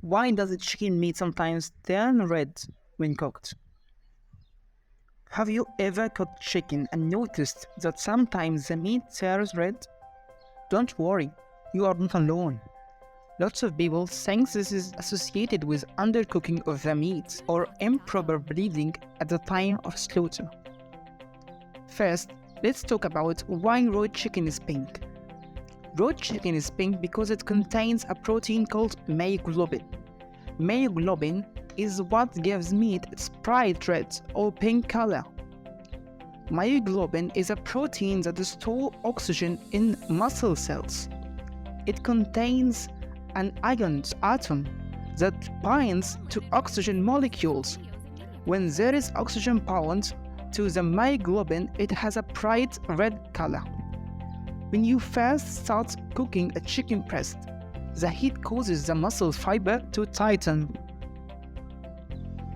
Why does the chicken meat sometimes turn red when cooked? Have you ever cooked chicken and noticed that sometimes the meat turns red? Don't worry, you are not alone. Lots of people think this is associated with undercooking of the meat or improper bleeding at the time of slaughter. First, let's talk about why raw chicken is pink. Raw chicken is pink because it contains a protein called myoglobin. Myoglobin is what gives meat its bright red or pink color. Myoglobin is a protein that stores oxygen in muscle cells. It contains an iron atom that binds to oxygen molecules. When there is oxygen bound to the myoglobin, it has a bright red color. When you first start cooking a chicken breast, the heat causes the muscle fiber to tighten,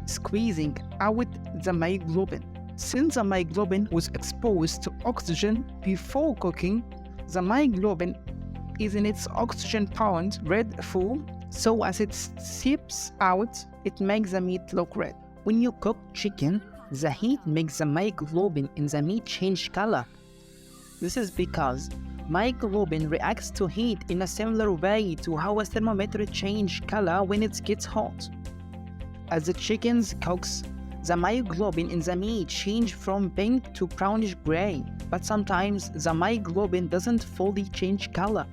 squeezing out the myoglobin. Since the myoglobin was exposed to oxygen before cooking, the myoglobin is in its oxygen-bound red form, so as it seeps out, it makes the meat look red. When you cook chicken, the heat makes the myoglobin in the meat change color. This is because myoglobin reacts to heat in a similar way to how a thermometer changes color when it gets hot. As the chicken cooks, the myoglobin in the meat changes from pink to brownish gray, but sometimes the myoglobin doesn't fully change color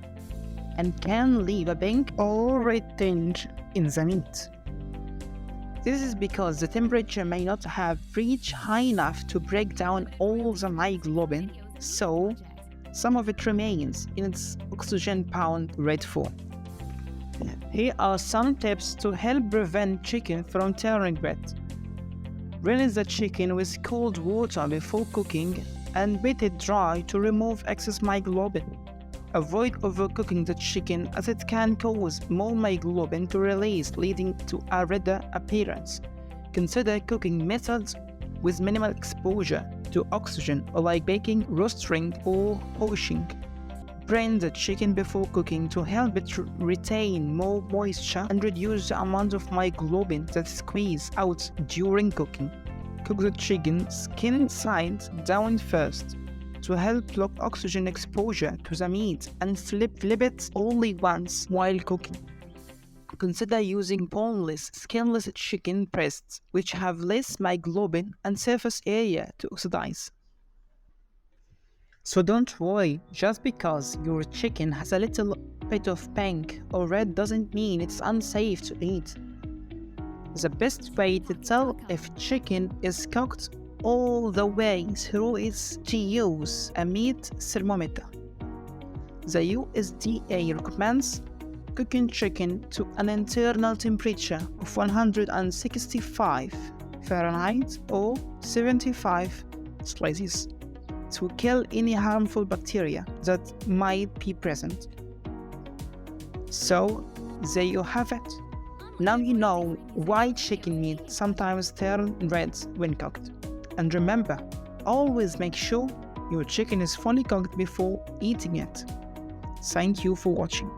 and can leave a pink or red tinge in the meat. This is because the temperature may not have reached high enough to break down all the myoglobin, so some of it remains in its oxygen-bound red form. Here are some tips to help prevent chicken from turning red. Rinse the chicken with cold water before cooking and beat it dry to remove excess myoglobin. Avoid overcooking the chicken as it can cause more myoglobin to release, leading to a redder appearance. Consider cooking methods with minimal exposure to oxygen, like baking, roasting, or poaching. Drain the chicken before cooking to help it retain more moisture and reduce the amount of myoglobin that squeezes out during cooking. Cook the chicken skin side down first to help block oxygen exposure to the meat, and flip it only once while cooking. Consider using boneless, skinless chicken breasts, which have less myoglobin and surface area to oxidize. So don't worry, just because your chicken has a little bit of pink or red doesn't mean it's unsafe to eat. The best way to tell if chicken is cooked all the way through is to use a meat thermometer. The USDA recommends cooking chicken to an internal temperature of 165 Fahrenheit or 75 Celsius to kill any harmful bacteria that might be present. So, there you have it. Now you know why chicken meat sometimes turns red when cooked. And remember, always make sure your chicken is fully cooked before eating it. Thank you for watching.